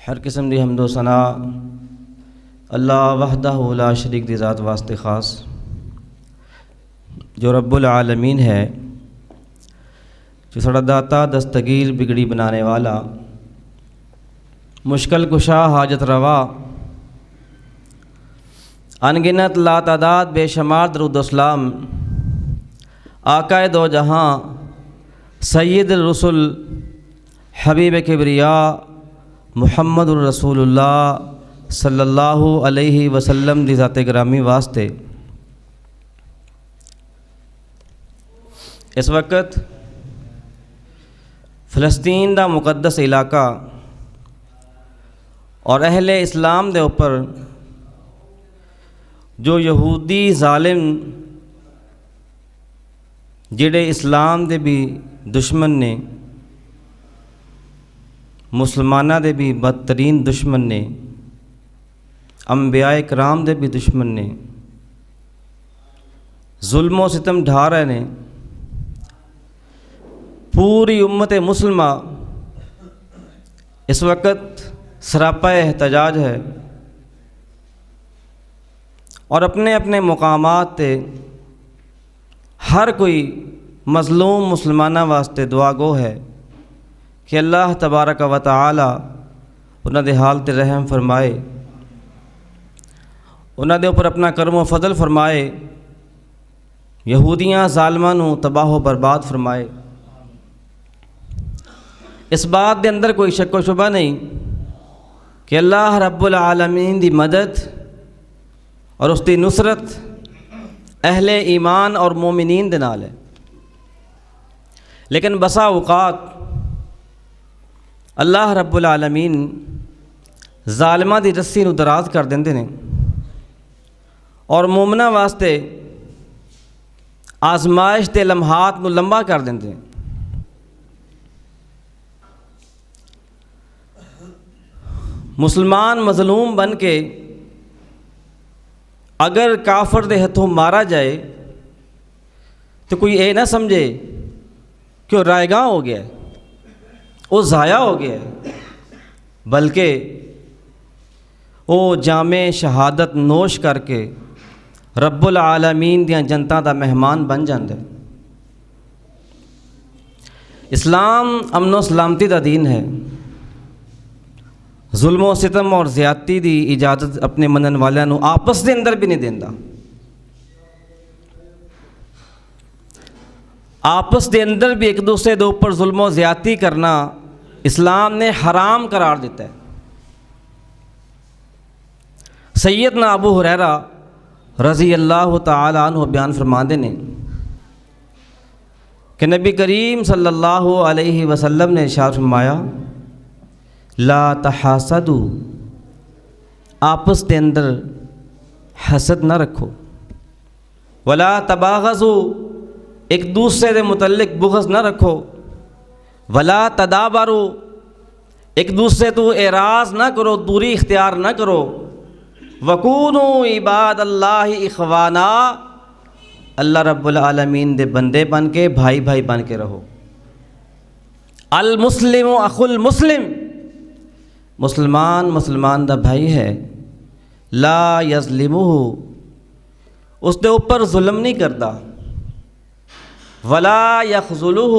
ہر قسم دی حمد و ثناء اللہ وحدہ لا شریک دی ذات واسطے خاص جو رب العالمین ہے، جو سڑا داتا دستگیر بگڑی بنانے والا، مشکل کشا حاجت روا، انگنت لا تعداد بے شمار درود و سلام آقائے دو جہاں سید الرسل حبیب کبریا محمد الرسول اللہ صلی اللہ علیہ وسلم دی ذات گرامی واسطے اس وقت فلسطین دا مقدس علاقہ اور اہل اسلام دے اوپر جو یہودی ظالم جڑے اسلام دے بھی دشمن نے، مسلمانہ دے بھی بدترین دشمن نے، انبیاء کرام دے بھی دشمن نے، ظلم و ستم ڈھا رہے نے، پوری امت مسلمہ اس وقت سراپا احتجاج ہے اور اپنے اپنے مقامات تے ہر کوئی مظلوم مسلمانہ واسطے دعا گو ہے کہ اللہ تبارک و تعالی انہاں دے حال تے رحم فرمائے، انہاں دے اوپر اپنا کرم و فضل فرمائے، یہودیاں ظالماں نو تباہ و برباد فرمائے۔ اس بات دے اندر کوئی شک و شبہ نہیں کہ اللہ رب العالمین دی مدد اور اس دی نصرت اہل ایمان اور مومنین دے نال ہے، لیکن بسا اوقات اللہ رب العالمین ظالماں دی رسی نو دراز کر دیندے نے اور مومناں واسطے آزمائش دے لمحات نو لمبا کر دیندے ہیں۔ مسلمان مظلوم بن کے اگر کافر دے ہتھوں مارا جائے تو کوئی اے نہ سمجھے کہ وہ رائے گاں ہو گیا ہے، وہ ضائع ہو گیا ہے، بلکہ وہ جامِ شہادت نوش کر کے رب العالمین دیاں جنتاں دا مہمان بن جاندا ہے۔ اسلام امن و سلامتی دا دین ہے، ظلم و ستم اور زیادتی دی اجازت اپنے منن والیاں نو آپس دے اندر بھی نہیں دیندا۔ آپس دے اندر بھی ایک دوسرے دے اوپر ظلم و زیادتی کرنا اسلام نے حرام قرار دیتا ہے۔ سیدنا ابو ہریرہ رضی اللہ تعالی عنہ بیان فرماندے نے کہ نبی کریم صلی اللہ علیہ وسلم نے ارشاد فرمایا، لا تحاسدوا، آپس دے اندر حسد نہ رکھو، ولا تباغضوا، ایک دوسرے دے متعلق بغض نہ رکھو، ولا تدابروا، ایک دوسرے تو اعراض نہ کرو، دوری اختیار نہ کرو، وکونوا عباد اللہ اخوانا، اللہ رب العالمین دے بندے بن کے بھائی بھائی بن کے رہو۔ المسلم اخو المسلم، مسلمان مسلمان دا بھائی ہے، لا یظلمہ، اس دے اوپر ظلم نہیں کرتا، ولا یخذلہ،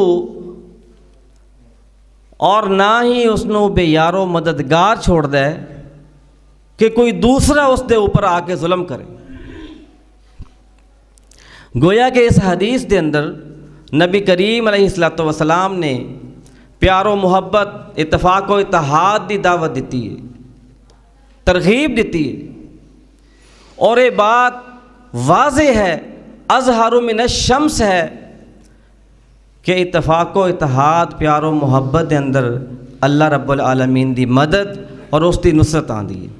اور نہ ہی اس نو بے یارو مددگار چھوڑ دے کہ کوئی دوسرا اس دے اوپر آ کے ظلم کرے۔ گویا کہ اس حدیث دے اندر نبی کریم علیہ الصلوۃ والسلام نے پیار و محبت، اتفاق و اتحاد دی دعوت دیتی ہے، ترغیب دیتی ہے، اور یہ بات واضح ہے، اظہر من الشمس ہے کہ اتفاق و اتحاد، پیار و محبت دے اندر اللہ رب العالمین دی مدد اور اس دی نصرت آندی ہے۔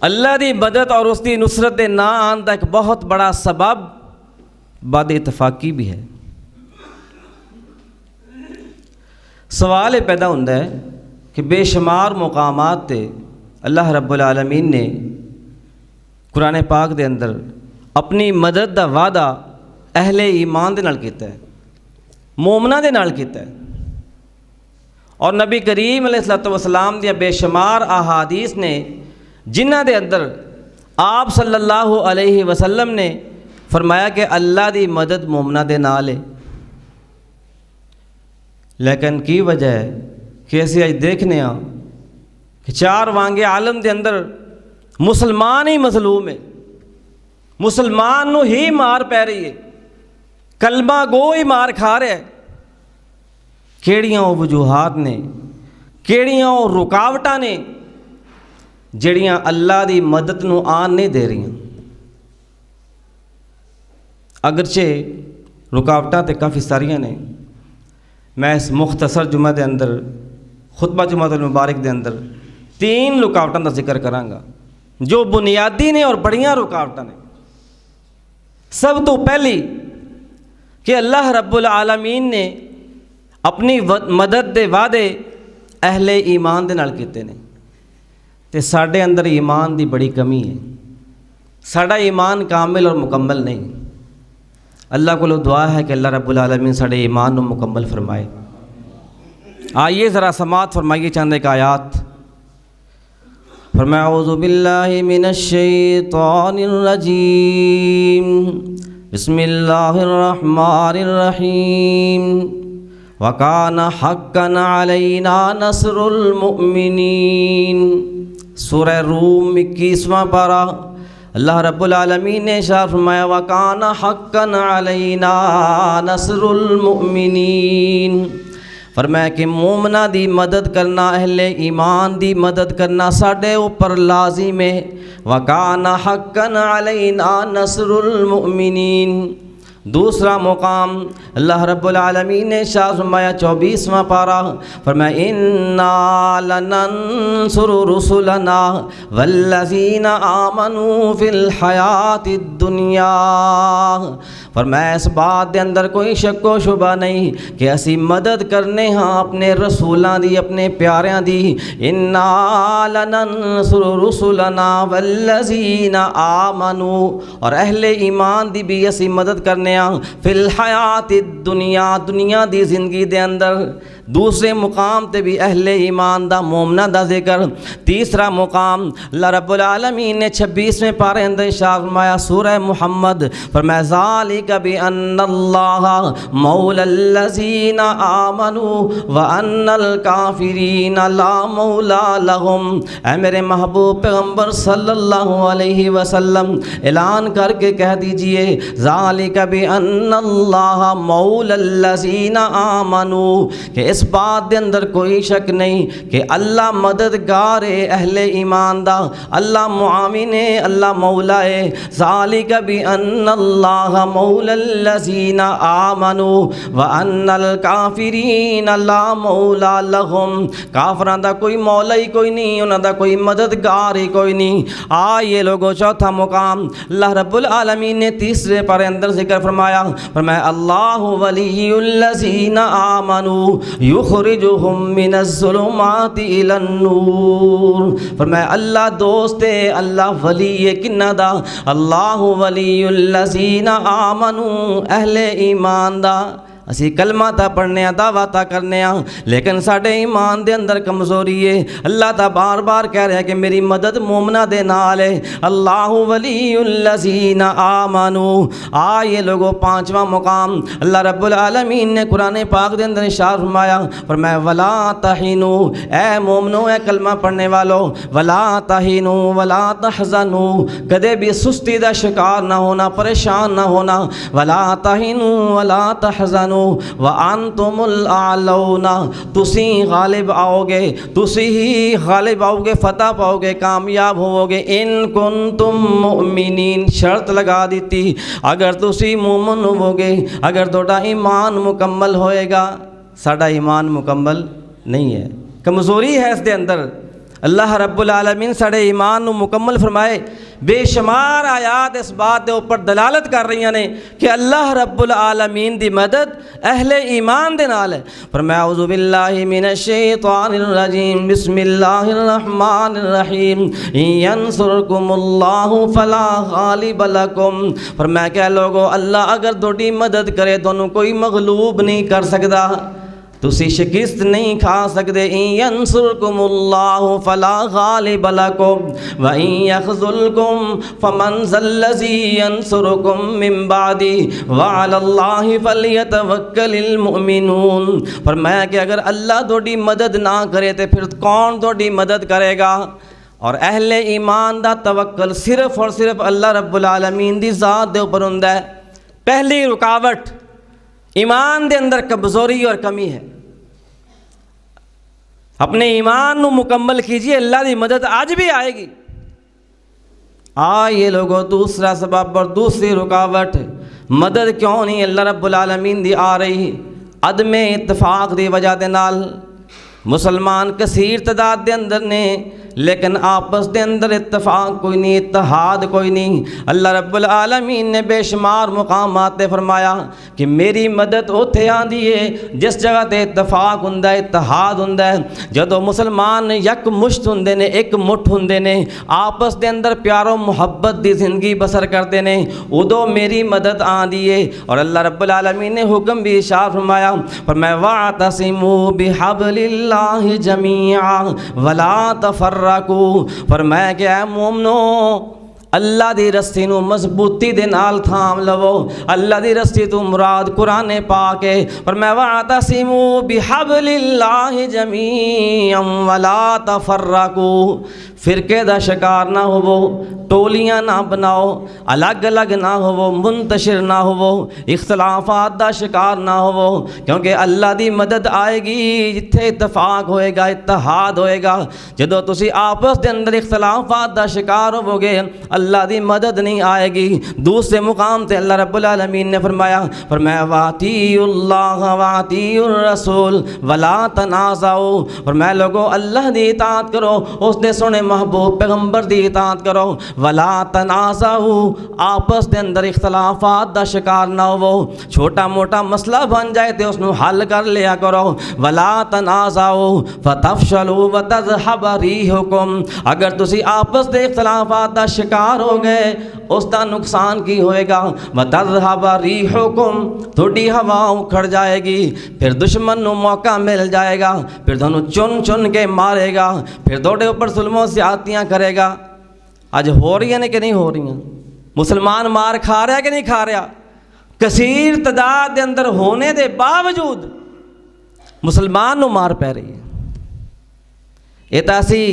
اللہ دی مدد اور اس دی نصرت دے نہ آن دا ایک بہت بڑا سبب بد اتفاقی بھی ہے۔ سوال یہ پیدا ہوتا ہے کہ بے شمار مقامات تے اللہ رب العالمین نے قرآن پاک دے اندر اپنی مدد دا وعدہ اہل ایمان دے نال کیتا ہے، مومناں دے نال کیتا ہے، اور نبی کریم علیہ الصلوۃ والسلام دیا بے شمار احادیث نے جنہاں دے اندر آپ صلی اللہ علیہ وسلم نے فرمایا کہ اللہ دی مدد مومنہ دے نال ہے۔ لیکن کی وجہ ہے کہ اسی اج دیکھنے ہاں کہ چار وانگے عالم دے اندر مسلمان ہی مظلوم ہے، مسلمان نو ہی مار پی رہی ہے، کلمہ گو ہی مار کھا رہا ہے۔ کیڑیاں وہ وجوہات نے، کیڑیاں وہ رکاوٹاں نے جڑیاں اللہ دی مدد نو آن نہیں دے رہی۔ اگرچہ رکاوٹاں تے کافی ساریاں نے، میں اس مختصر جمعہ دے اندر خطبہ جمعہ المبارک دے اندر 3 رکاوٹاں دا ذکر کرانگا جو بنیادی نے اور بڑیاں رکاوٹاں نے۔ سب تو پہلی کہ اللہ رب العالمین نے اپنی مدد دے وعدے اہل ایمان دے نال کیتے نے، تے ساڈے اندر ایمان دی بڑی کمی ہے، ساڈا ایمان کامل اور مکمل نہیں۔ اللہ کو دعا ہے کہ اللہ رب العالمین ساڈے ایمان نو مکمل فرمائے۔ آئیے ذرا سماعت فرمائیے چند ایک آیات۔ فرمایا اعوذ باللہ من الشیطان الرجیم بسم اللہ الرحمن الرحیم وَكَانَ حَقًّا عَلَيْنَا نَصْرُ الْمُؤْمِنِينَ۔ سورہ روم 21واں پارہ اللہ رب العالمین نے ارشاد فرمایا وَكَانَ حَقًّا عَلَيْنَا نَصْرُ الْمُؤْمِنِينَ، فرمایا کہ مومنہ دی مدد کرنا، اہل ایمان دی مدد کرنا ساڈے اوپر لازم ہے۔ وَكَانَ حَقًّا عَلَيْنَا نَصْرُ الْمُؤْمِنِينَ۔ دوسرا مقام اللہ رب العالمین نے ارشاد فرمایا 24واں پارہ، فرمایا اِنَّا لَنَنصُرُ رُسُلَنَا وَالَّذِينَ آمَنُوا فِي الْحَيَاةِ الدُّنْيَا۔ فرمایا اس بات دے اندر کوئی شک و شبہ نہیں کہ اسی مدد کرنے ہاں اپنے رسولاں دی، اپنے پیاریاں دی۔ اِنَّا لَنَنصُرُ رُسُلَنَا وَالَّذِينَ آمَنُوا، اور اہل ایمان دی بھی اسی مدد کرنے فی الحیات الدنیا، دنیا دی زندگی دے اندر۔ دوسرے مقام تے بھی اہل ایمان دا مومنہ دا ذکر۔ تیسرا مقام اللہ رب العالمین نے 26ویں پارے اندر ارشاد فرمایا سورہ محمد، فرمایا ذالک بان اللہ مولی الذین آمنوا وان الکافرین لا مولا لہم۔ اے میرے محبوب پیغمبر صلی اللہ علیہ وسلم اعلان کر کے کہہ دیجئے ذالک بان اللہ مولی الذین آمنوا، کہ اس بات دے اندر کوئی شک نہیں کہ اللہ مددگار ہے اہل ایمان دا، اللہ معاون ہے، اللہ مولا ہے۔ ذالک بان اللہ مولی الذین آمنوا وان الکافرین لا مولا لہم۔ کافراں دا کوئی مولا ہی کوئی نہیں، انہاں دا کوئی مددگار ہی کوئی نہیں۔ آئیے لوگو چوتھا مقام اللہ رب العالمین نے تیسرے پارے اندر ذکر فرمایا، فرمایا اللہ ولی الذین آمنوا یخرجہم من الظلمات الی النور۔ فرمایا اللہ دوست ہے، اللہ ولی ہے کنہ دا؟ اللہ ولی الذین آمنوا، اہل ایمان دا۔ اسی کلمہ تا پڑھنے ہیں، دعویٰ تا کرنے ہیں، لیکن ساڑھے ایمان دے اندر کمزوری ہے۔ اللہ تا بار بار کہہ رہے ہیں کہ میری مدد مومنہ دے نال ہے۔ اللہ ولی الذین آمنوا۔ آئیے لوگوں پانچواں مقام اللہ رب العالمین نے قرآن پاک دے اندر ارشاد فرمایا، فرمایا ولا تہینوا، اے مومنو، اے کلمہ پڑھنے والو، ولا تہینوا ولا تحزنوا، کدے بھی سستی دا شکار نہ ہونا، پریشان نہ ہونا۔ ولا تہینوا ولا تحزنوا وَأَنْتُمُ الْأَعْلَوْنَ، تسی غالب آؤ گے، تسی ہی غالب آؤ گے، فتح پاؤ گے، کامیاب ہوو گے۔ ان کنتم مؤمنین، شرط لگا دیتی اگر تسی مومن ہوو گے، اگر توڑا ایمان مکمل ہوئے گا۔ ساڑا ایمان مکمل نہیں ہے، کمزوری ہے اس دے اندر۔ اللہ رب العالمین ساڑے ایمان نو مکمل فرمائے۔ بے شمار آیات اس بات دے اوپر دلالت کر رہی ہیں کہ اللہ رب العالمین دی مدد اہل ایمان دے نال ہے۔ فرمایا اعوذ باللہ من الشیطان الرجیم بسم اللہ الرحمن الرحیم ینصرکم اللہ فلا غالب لکم۔ فرمایا کہ لوگو اللہ اگر توڑی مدد کرے دونوں کوئی مغلوب نہیں کر سکتا۔ تسی شکست نہیں کھا سکتے. ان ینصرکم اللہ فلا غالب لکم وان یخذلکم فمن ذا الذی ینصرکم من بعدہ وعلی اللہ فلیتوکل المؤمنون. فرمایا کہ اگر اللہ تہاڈی مدد نہ کرے تو پھر کون تہاڈی مدد کرے گا؟ اور اہل ایمان دا توکل صرف اور صرف اللہ رب العالمین دی ذات دے اوپر ہوندا ہے. پہلی رکاوٹ ایمان دے اندر کمزوری اور کمی ہے. اپنے ایمان نو مکمل کیجئے، اللہ دی مدد آج بھی آئے گی. یہ لوگوں دوسرا سبب اور دوسری رکاوٹ، مدد کیوں نہیں اللہ رب العالمین دی آ رہی؟ عدم اتفاق دی وجہ دے نال. مسلمان کثیر تعداد دے اندر نے لیکن آپس دے اندر اتفاق کوئی نہیں، اتحاد کوئی نہیں. اللہ رب العالمین نے بے شمار مقامات تے فرمایا کہ میری مدد اوتھے آندی ہے جس جگہ تے اتفاق ہوندا ہے، اتحاد ہوندا ہے. جدوں مسلمان یک مشت ہوندے نے، ایک مٹھ ہوندے نے، آپس دے اندر پیار و محبت دی زندگی بسر کرتے نے، ادوں میری مدد آندی ہے. اور اللہ رب العالمین نے حکم بھی ارشاد فرمایا، وَاعْتَصِمُوا بِحَبْلِ اللَّهِ جَمِيعًا وَلَا تَفَرَّقُوا. فرمایا کہ اے مومنو اللہ دی رسی نو مضبوطی دے نال تھام لو. اللہ دی رسی تو مراد قرآن پاک ہے. فرمایا وَاعْتَصِمُوا بِحَبْلِ اللَّهِ جَمِيعًا وَلَا تَفَرَّقُوا. فرقے دا شکار نہ ہوو، ٹولیاں نہ بناؤ، الگ الگ نہ ہوو، منتشر نہ ہوو، اختلافات دا شکار نہ ہوو. کیونکہ اللہ دی مدد آئے گی جتھے اتفاق ہوئے گا، اتحاد ہوئے گا. جدو تسی آپس دے اندر اختلافات دا شکار ہوو گے اللہ دی مدد نہیں آئے گی. دوسرے مقام تے اللہ رب العالمین نے فرمایا وَاطِیعُوا اللَّهَ وَاطِیعُوا الرَّسُولَ وَلَا تَنَازَعُوا. فرمایا لوگو اللہ دی اطاعت کرو، اس دے سونے محبوب پیغمبر دی اطاعت کرو. وَلَا تَنَازَعُوا، آپس دے اندر اختلافات دا شکار نہ ہو. چھوٹا موٹا مسئلہ بن جائے تے اس نو حل کر لیا کرو. وَلَا تَنَازَعُوا فَتَفْشَلُوا وَتَذْهَبَ رِيحُكُمْ. اگر تسی آپس دے اختلافات دا شکار ہو گئے اس دا نقصان کی ہوئے گا؟ وَتَذْهَبَ رِيحُكُمْ، تھوڑی ہوا اکھڑ جائے گی، پھر دشمن نو موقع مل جائے گا، پھر دونوں چن چن کے مارے گا، پھر دوڑے اوپر ظلم و زیادتیاں کرے گا. آج ہو رہی ہیں کہ نہیں ہو رہی ہیں؟ مسلمان مار کھا رہا ہے کہ نہیں کھا رہا؟ کثیر تعداد دے اندر ہونے دے باوجود مسلمان نو مار پہ رہی ہے. یہ تو اسی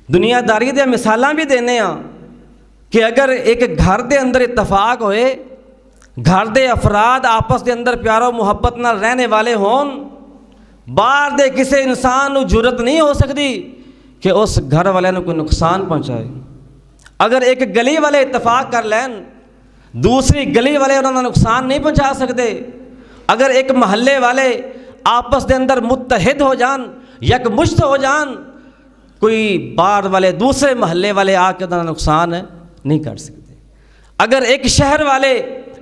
دنیا داری دے مثالاں بھی دینے ہاں کہ اگر ایک گھر دے اندر اتفاق ہوئے، گھر دے افراد آپس دے اندر پیار و محبت نہ رہنے والے ہون، باہر دے کسی انسان نو جرت نہیں ہو سکتی کہ اس گھر والے نو کوئی نقصان پہنچائے. اگر ایک گلی والے اتفاق کر لین، دوسری گلی والے انہوں نے نقصان نہیں پہنچا سکتے. اگر ایک محلے والے آپس دے اندر متحد ہو جان، یک مشت ہو جان، کوئی باہر والے دوسرے محلے والے آ کے انہوں نے نقصان نہیں کر سکتے. اگر ایک شہر والے،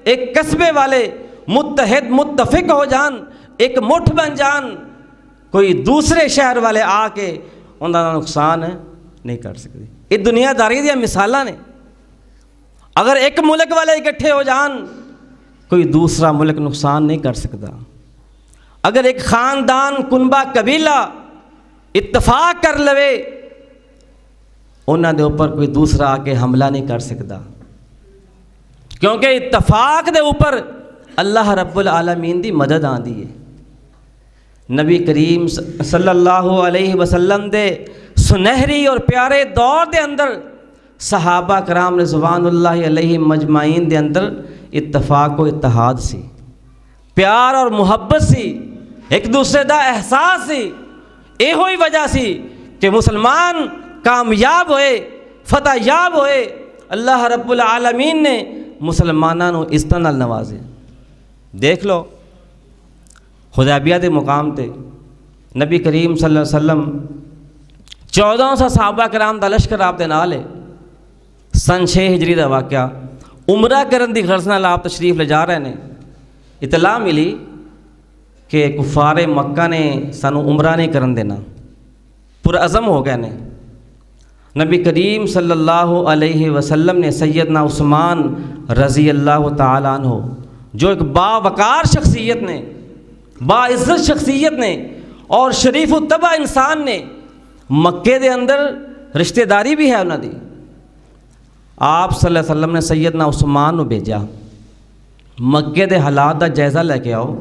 ایک قصبے والے متحد متفق ہو جان، ایک مٹھ بن جان، کوئی دوسرے شہر والے آ کے انہوں نے نقصان نہیں کر سکتے. یہ دنیا داری دیا مثالاں نے. اگر ایک ملک والے اکٹھے ہو جان، کوئی دوسرا ملک نقصان نہیں کر سکتا. اگر ایک خاندان، کنبہ، قبیلہ اتفاق کر لوے، انہوں دے اوپر کوئی دوسرا آ کے حملہ نہیں کر سکتا. کیونکہ اتفاق دے اوپر اللہ رب العالمین دی مدد آندی ہے. نبی کریم صلی اللہ علیہ وسلم دے سنہری اور پیارے دور دے اندر صحابہ کرام رضوان اللہ علیہ مجمعین دے اندر اتفاق و اتحاد سی، پیار اور محبت سی، ایک دوسرے دا احساس سی. یہ ہوئی وجہ سی کہ مسلمان کامیاب ہوئے، فتح یاب ہوئے. اللہ رب العالمین نے مسلمانوں کو اس طرح نوازے. دیکھ لو حدیبیہ دے مقام تے نبی کریم صلی اللہ علیہ وسلم 1400 صحابہ کرام دا لشکر آپ دے نال ہے. سن 6 ہجری دا واقعہ، عمرہ کرن دی غرض نال آپ تشریف لے جا رہے ہیں. اطلاع ملی کہ کفار مکہ نے سانو عمرہ نہیں کرن دینا، پرعزم ہو گئے نے. نبی کریم صلی اللہ علیہ وسلم نے سیدنا عثمان رضی اللہ تعالیٰ عنہ، جو ایک باوقار شخصیت نے، باعزت شخصیت نے اور شریف الطبع انسان نے مکے دے اندر رشتہ داری بھی ہے انہاں دی. آپ صلی اللہ علیہ وسلم نے سیدنا عثمان نو بھیجا مکے دے حالات دا جائزہ لے کے آؤ,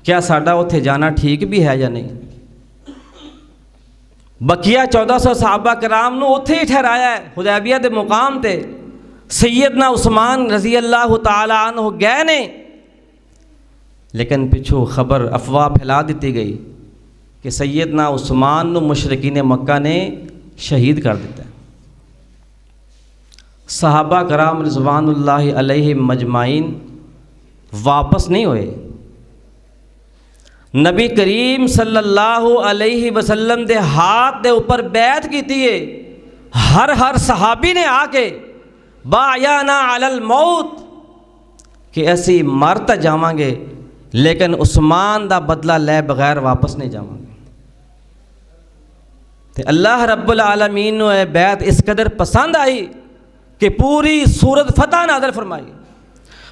کیا ساڈا اتھے جانا ٹھیک بھی ہے یا نہیں. بقیہ 1400 صحابہ کرام نو اتھے ہی ٹھہرایا ہے حدیبیہ دے مقام تے. سیدنا عثمان رضی اللہ تعالی عنہ گئے نے, لیکن پچھو خبر افواہ پھیلا دیتی گئی کہ سیدنا عثمان نو مشرکین مکہ نے شہید کر دیتا ہے. صحابہ کرام رضوان اللہ علیہ مجمعین واپس نہیں ہوئے. نبی کریم صلی اللہ علیہ وسلم دے ہاتھ دے اوپر بیعت کیتی ہے. ہر صحابی نے آ کے بایانا علی الموت کہ اسی مر تے جاواں گے لیکن عثمان دا بدلہ لے بغیر واپس نہیں جاواں گے. تے اللہ رب العالمین نو اے بیعت اس قدر پسند آئی کہ پوری سورت فتح نازل فرمائی.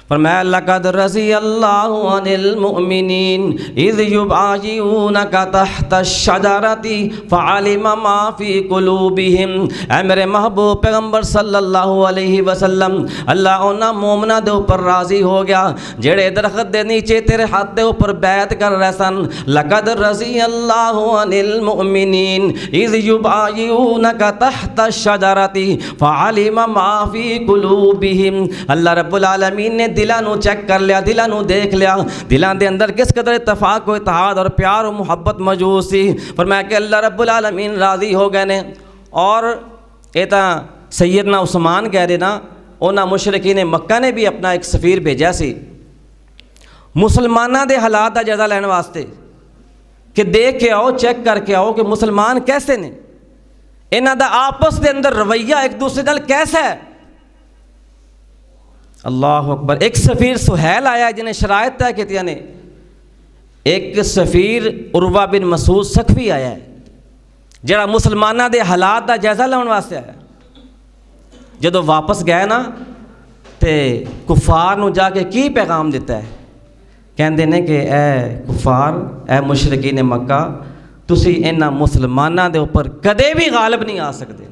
فرمایا لقد رضی اللہ عن المؤمنین اذ یبایعونک تحت الشجرۃ فعلم ما فی قلوبہم. اے میرے محبوب پیغمبر صلی اللہ علیہ وسلم, اللہ انہاں مومناں دے اوپر راضی ہو گیا جڑے درخت دے نیچے تیرے ہاتھ دے اوپر بیعت کر رہے سن. لقد رضی اللہ عن المؤمنین اذ یبایعونک تحت الشجرۃ فعلم ما فی قلوبہم. اللہ رب العالمین نے دلاں نو چیک کر لیا, دلاں نو دیکھ لیا, دلاں دے اندر کس قدر اتفاق و اتحاد اور پیار و محبت موجود سی. فرمایا کہ اللہ رب العالمین راضی ہو گئے نے. اور اے تاں سیدنا عثمان کہہ رہے نا, انہاں مشرکین مکہ نے بھی اپنا ایک سفیر بھیجا سی مسلماناں دے حالات دا جائزہ لینے واسطے کہ دیکھ کے آؤ, چیک کر کے آؤ کہ مسلمان کیسے نے, انہاں دا آپس دے اندر رویہ ایک دوسرے نال کیسا ہے. اللہ اکبر. ایک سفیر سہیل آیا جنہیں شرائط طے کیتیاں نے, ایک سفیر عروہ بن مسعود سقفی آیا ہے جڑا مسلمانہ دے حالات دا جائزہ لینے واسطے آیا. جدو واپس گئے نا تے کفار نو جا کے کی پیغام دیتا ہے, کہندے نے کہ اے کفار, اے مشرکین مکہ, تسی انہاں مسلمانہ دے اوپر کدے بھی غالب نہیں آ سکتے.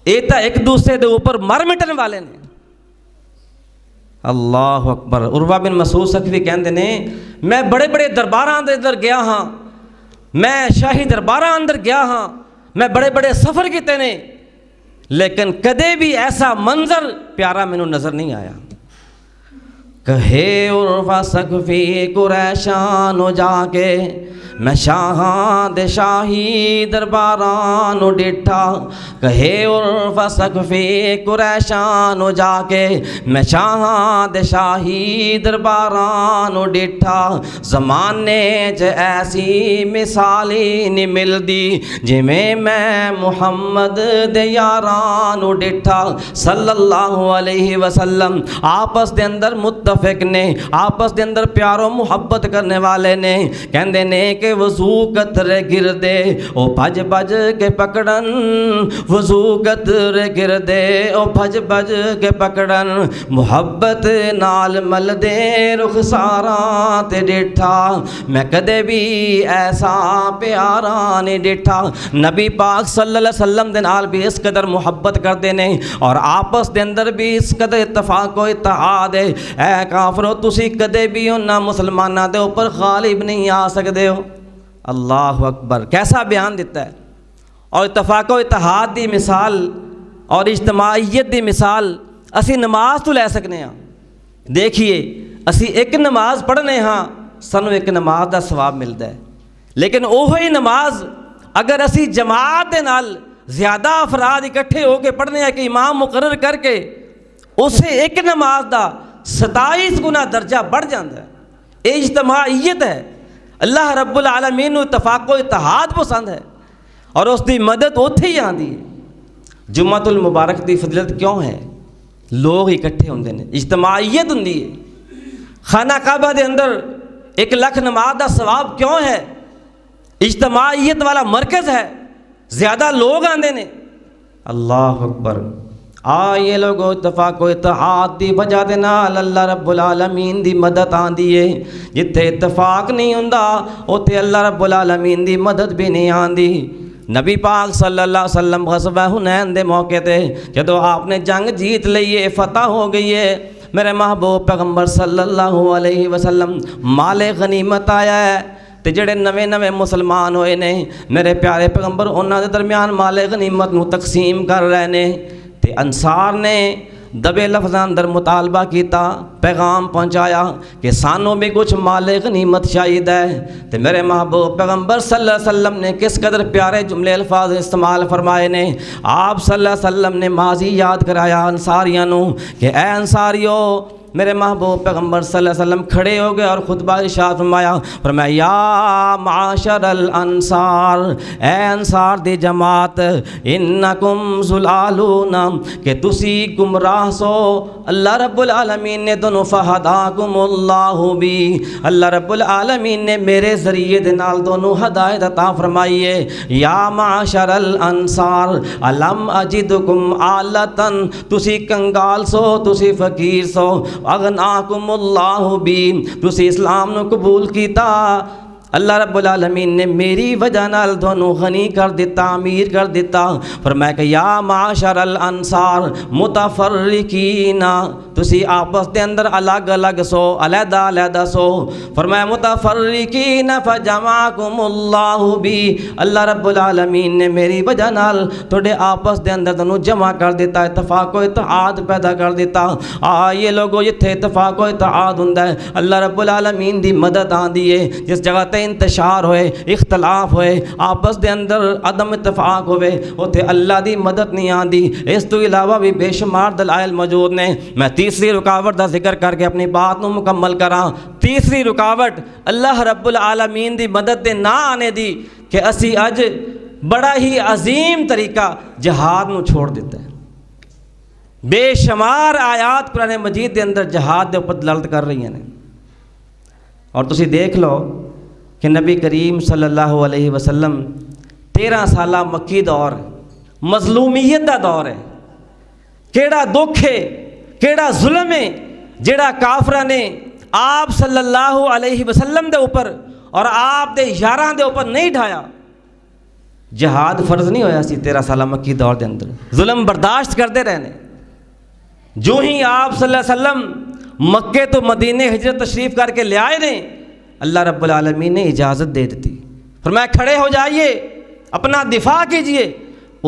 اے تا ایک دوسرے دے اوپر مر مٹن والے نے. اللہ اکبر. عروہ بن مسعود سقفی کہندے نے میں بڑے بڑے درباراں دے اندر گیا ہاں, میں شاہی درباراں اندر گیا ہاں, میں بڑے بڑے سفر کیتے نے, لیکن کدے بھی ایسا منظر پیارا مینوں نظر نہیں آیا. کہے عروہ سقفی قریشاں نو جا کے میں شاہاں دے شاہی درباراں نو ڈٹھا. کہے عروہ سقفی قریشاں نو جا کے میں شاہاں دے شاہی درباراں نو ڈٹھا. زمانے چ ایسی مثالی نہیں ملدی جویں میں محمد دے یاراں نو ڈٹھا. صلی اللہ علیہ وسلم آپس دے اندر متفق نے, آپس دے اندر پیار و محبت کرنے والے نے. کہندے نے کہ وضو قطرے گردے او بھج بھج کے پکڑن, وضو قطرے گردے او بھج بھج کے پکڑن, محبت نال مل دے رخساراں تے ڈٹھا. میں کدے بھی ایسا پیارا نہیں ڈٹھا. نبی پاک صلی اللہ علیہ وسلم دے نال بھی اس قدر محبت کردے نے اور آپس دے اندر بھی اس قدر اتفاق و اتحاد ہے. اے کافرو, تسی کدے بھی انہاں مسلماناں دے اوپر غالب نہیں آ سکدے ہو. اللہ اکبر. کیسا بیان دیتا ہے. اور اتفاق و اتحاد دی مثال اور اجتماعیت دی مثال اسی نماز تو لے سکنے ہاں. دیکھیے اسی ایک نماز پڑھنے ہاں, سانو ایک نماز دا ثواب ملتا ہے, لیکن اوہی نماز اگر اسی جماعت دے نال زیادہ افراد اکٹھے ہو کے پڑھنے ہیں کہ امام مقرر کر کے, اسے ایک نماز دا 27 گنا درجہ بڑھ جاتا ہے. یہ اجتماعیت ہے. اللہ رب العالمین نو اتفاق و اتحاد پسند ہے اور اس دی مدد اوتھے ہی آندی ہے. جمعۃ المبارک دی فضیلت کیوں ہے؟ لوگ اکٹھے ہوندے نے, اجتماعیت ہوندی ہے. خانہ کعبہ دے اندر 1 لاکھ نماز دا ثواب کیوں ہے؟ اجتماعیت والا مرکز ہے, زیادہ لوگ آندے نے. اللہ اکبر. یہ لوگو اتفاق و اتحاد دی وجہ دے نال اللہ رب العالمین دی مدد آندی ہے. جتھے اتفاق نہیں ہوندا اوتھے اللہ رب العالمین دی مدد بھی نہیں آندی. نبی پاک صلی اللہ علیہ وسلم غزوہ حنین دے موقع تے جدو آپ نے جنگ جیت لئی ہے، فتح ہو گئی ہے، میرے محبوب پیغمبر صلی اللہ علیہ وسلم مال غنیمت آیا ہے تے جڑے نویں مسلمان ہوئے نے میرے پیارے پیغمبر انہاں دے درمیان مال غنیمت نو تقسیم کر رہے نے تے انصار نے دبے لفظاں اندر مطالبہ کیتا، پیغام پہنچایا کہ سانوں بھی کچھ مال غنیمت چاہیے ہے. تے میرے محبوب پیغمبر صلی اللہ علیہ وسلم نے کس قدر پیارے جملے الفاظ استعمال فرمائے نے. آپ صلی اللہ علیہ وسلم نے ماضی یاد کرایا انصاریاں نو کہ اے انصاریو، میرے محبوب پیغمبر صلی اللہ علیہ وسلم کھڑے ہو گئے اور خطبہ ارشاد فرمایا یا معاشر الانصار، اے انصار دی جماعت، انکم زلالون، کہ تسی گمراہ سو. اللہ رب العالمین نے دونوں فہداکم اللہ بھی، اللہ رب العالمین نے میرے ذریعے دے نال دونوں ہدایت عطا فرمائی ہے. یا معاشر الانصار الم اجدکم آلتن، تسی کنگال سو، تسی فقیر سو، اغناکم اللہ بھی، تسی اسلام نو قبول کیتا، اللہ رب العالمین نے میری وجہ نال دونوں غنی کر دیتا، امیر کر دیتا. فرمایا کہ یا معاشر الانصار متفرقین، تسی آپس دے اندر الگ الگ سو، علیحدہ علیحدہ سو. فرمایا متفرقین فجمعکم اللہ بھی، اللہ رب العالمین نے میری وجہ نال تھوڑے آپس دے اندر دونوں جمع کر دیتا، اتفاق و اتحاد پیدا کر دیتا. یہ لوگوں جتھے اتفاق و اتحاد ہوندا ہے اللہ رب العالمین دی مدد آندی ہے. جس جگہ انتشار ہوئے، اختلاف ہوئے، آپس دے اندر عدم اتفاق ہوئے، اوتھے اللہ دی مدد نہیں آندی. اس تو علاوہ بھی بے شمار دلائل موجود نے. میں تیسری رکاوٹ دا ذکر کر کے اپنی بات نو مکمل کراں. تیسری رکاوٹ اللہ رب العالمین دی مدد دے نہ آنے دی کہ اسی اج بڑا ہی عظیم طریقہ جہاد نو چھوڑ دیتا ہے. بے شمار آیات قرآن مجید دے اندر جہاد دے اوپر دلالت کر رہی ہیں. اور تسی دیکھ لو کہ نبی کریم صلی اللہ علیہ وسلم 13 سالہ مکی دور، مظلومیت دا دور ہے. کیڑا دکھ ہے، کیڑا ظلم ہے جیڑا کافرہ نے آپ صلی اللہ علیہ وسلم دے اوپر اور آپ دے یاراں دے اوپر نہیں ڈھایا. جہاد فرض نہیں ہویا سی 13 سالہ مکی دور دے اندر، ظلم برداشت کرتے رہنے. جو ہی آپ صلی اللہ علیہ وسلم مکے تو مدینے ہجرت تشریف کر کے لے آئے نے، اللہ رب العالمین نے اجازت دے دیتی. فرمایا کھڑے ہو جائیے، اپنا دفاع کیجئے.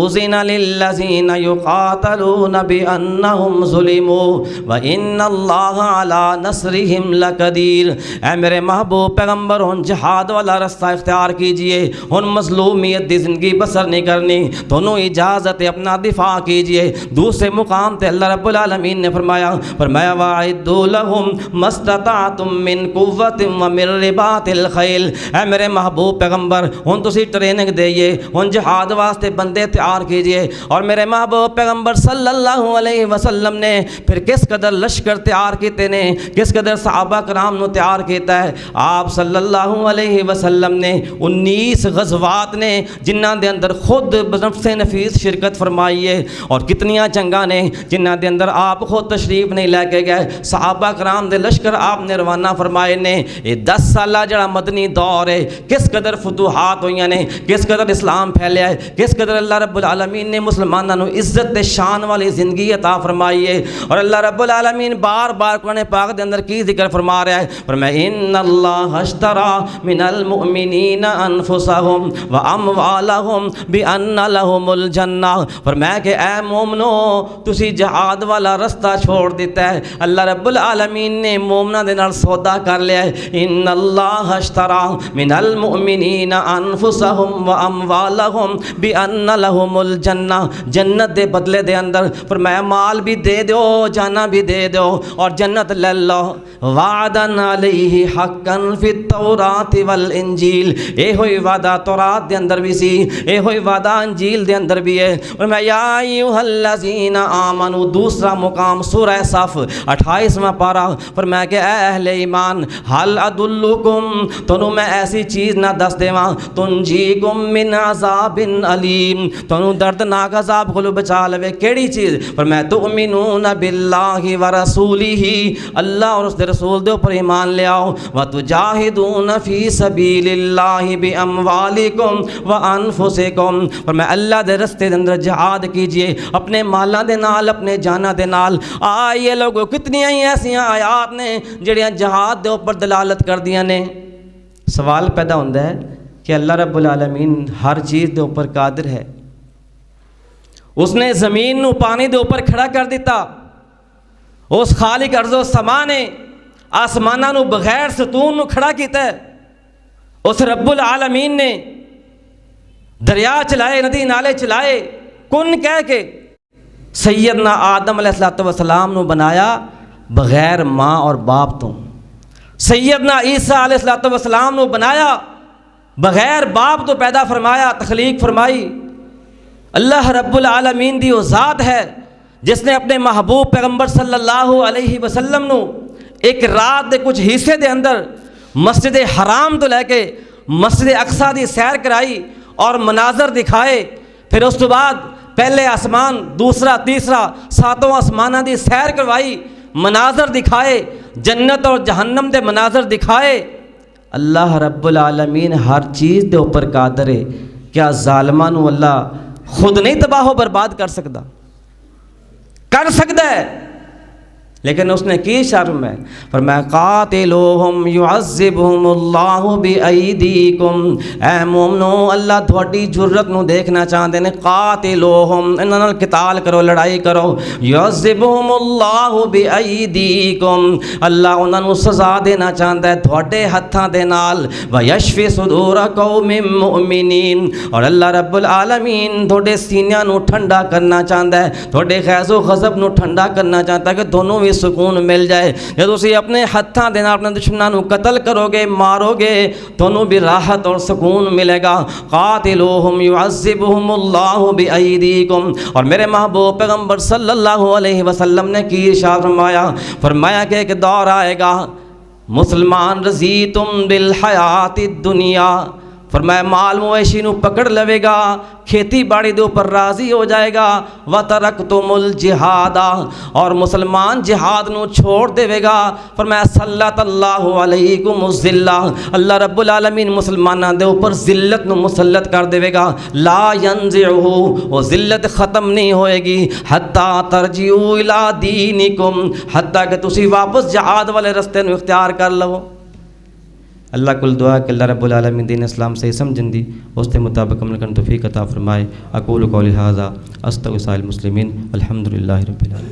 اذن للذین یقاتلون بانہم ظلموا وان اللہ علی نصرہم لقدیر. اے میرے محبوب پیغمبر، ہن جہاد والا رستہ اختیار کیجئے، ہن مظلومیت دی زندگی بسر نہیں کرنی، دونوں اجازت اپنا دفاع کیجئے. دوسرے مقام تے اللہ رب العالمین نے فرمایا وَأَعِدُّوا لَهُمْ مَا اسْتَطَعْتُم مِّن قُوَّةٍ وَمِن رِّبَاطِ الْخَيْلِ. اے میرے محبوب پیغمبر، ہن تسی ٹریننگ دئیے، ہن جہاد واسطے بندے تیار کیجئے. اور میرے محبوب پیغمبر صلی اللہ علیہ وسلم نے پھر کس قدر لشکر تیار کیتے نے، کس قدر صحابہ کرام نو تیار کیتا ہے. آپ صلی اللہ علیہ وسلم نے 19 غزوات نے جنہاں دے اندر خود بنفس نفیس شرکت فرمائی ہے، اور کتنیاں جنگاں نے جنہاں دے اندر آپ خود تشریف نہیں لے کے گئے. صحابہ کرام دے لشکر آپ نے روانہ فرمائے نے. یہ 10 سالہ جڑا مدنی دور ہے، کس قدر فتوحات ہوئیاں نے، کس قدر اسلام پھیلیا ہے، کس قدر اللہ رب العالمین نے مسلمانوں عزت شان والی زندگی عطا فرمائی ہے. اور اللہ رب العالمین بار بار قرآن پاک دے اندر کی ذکر فرما رہا ہے. فرمایا ان اللہ اشترى من المؤمنین انفسهم واموالهم بان لهم الجنہ. فرمایا کہ اے مومنو، تسی جہاد والا رستہ چھوڑ دیتا ہے، اللہ رب العالمین نے مومناں دے نال سودا کر لیا ہے. ان اللہ اشترى من المؤمنین انفسهم واموالهم بان لهم الجنہ. جنت دے بدلے دے اندر فرمایا مال بھی دے دو، جانا بھی دے دو، اور جنت لے لو. وعدا علیہ حقا فی التوراۃ والانجیل. اے ہوئی وعدہ تورات دے اندر بھی سی، اے ہوئی وعدہ انجیل دے اندر بھی ہے. فرمایا یا ایھا الذین آمنوا. دوسرا مقام سورہ صف 28واں پارہ. فرمایا کہ اے اہل ایمان، حل ادلکم، تنوں میں ایسی چیز نہ دس دیواں، تنجیکم من عذاب علیم، تانوں دردناک عذاب کولو بچا لوے. کیڑی چیز؟ فرمایا تؤمنون باللہ ورسولہ، اللہ اور اس دے رسول دے اوپر ایمان لے آؤ. وتجاہدون فی سبیل اللہ باموالکم وانفسکم، فرمایا اللہ دے رستے دے اندر جہاد کیجئے اپنے مالاں دے نال، اپنے جاناں دے نال. یہ لوگوں کتنی ایسیاں آیات نے جڑیاں جہاد دے اوپر دلالت کر دیاں نے. سوال پیدا ہوتا ہے کہ اللہ رب العالمین ہر چیز دے اوپر قادر ہے. اس نے زمین نو پانی دے اوپر کھڑا کر دیتا. اس خالق ارض و سما نے آسماناں نو بغیر ستون نو کھڑا کیتا ہے. اس رب العالمین نے دریا چلائے، ندی نالے چلائے، کن کہہ کے سیدنا آدم علیہ السلام نو بنایا بغیر ماں اور باپ تو. سیدنا عیسیٰ علیہ السلام نو بنایا بغیر باپ تو پیدا فرمایا، تخلیق فرمائی. اللہ رب العالمین دی وہ ذات ہے جس نے اپنے محبوب پیغمبر صلی اللہ علیہ وسلم نو ایک رات دے کچھ حصے دے اندر مسجد حرام تو لے کے مسجد اقصیٰ دی سیر کرائی اور مناظر دکھائے. پھر اس تو بعد پہلے آسمان، دوسرا، تیسرا، ساتوں آسمانہ دی سیر کروائی، مناظر دکھائے، جنت اور جہنم دے مناظر دکھائے. اللہ رب العالمین ہر چیز دے اوپر قادر ہے. کیا ظالماں نو اللہ خود نہیں تباہ و برباد کر سکتا؟ کر سکتا ہے، لیکن اس نے کی شرم ہے. فرمایا قاتلوہم یعذبہم اللہ بایدیکم. اے مومنو اللہ تھوڑی جرت نو دیکھنا چاہتے ہیں. قاتلوہم، انہاں نال قتال کرو، لڑائی کرو. یعذبہم اللہ بایدیکم، اللہ انہاں نو سزا دینا چاہتا ہے تھوڑے ہتھاں دے نال. ویشفی صدور قوم مؤمنین، اور اللہ رب العالمین تھوڑے سینیاں نو ٹھنڈا کرنا چاہتا ہے، تھوڑے خیز و غضب نو ٹھنڈا کرنا چاہتا ہے کہ دونوں سکون مل جائے. جب تسی اپنے ہتھاں دے نال اپنے دشمناں نو قتل کرو گے، مارو گے، تانوں بھی راحت اور سکون ملے گا. قاتلوہم یعذبہم اللہ بایدیکم. اور میرے محبوب پیغمبر صلی اللہ علیہ وسلم نے کی ارشاد فرمایا کہ ایک دور آئے گا، مسلمان رضیتم بالحیات الدنیا، فرمایا مال مویشی نو پکڑ لوے گا، کھیتی باڑی دے اوپر راضی ہو جائے گا. وَتَرَكْتُمُ الْجِهَادَ، اور مسلمان جہاد نو چھوڑ دے گا. فرمایا سلط اللہ علیکم الذلہ، اللہ رب العالمین مسلمانوں دے اوپر ذلت نو مسلط کر دے گا. لا ينزعہ، وہ ذلت ختم نہیں ہوئے گی. حتیٰ ترجعوا الی دینکم، حتیٰ کہ تسی واپس جہاد والے رستے نو اختیار کر لو. اللہ کل دعا کہ اللہ رب العالمین دین اسلام سے سمجھن دی اس کے مطابق عمل کرنے توفیق عطا فرمائے. اقول قولی ھذا استغفر المسلمین، الحمدللہ رب العالمین.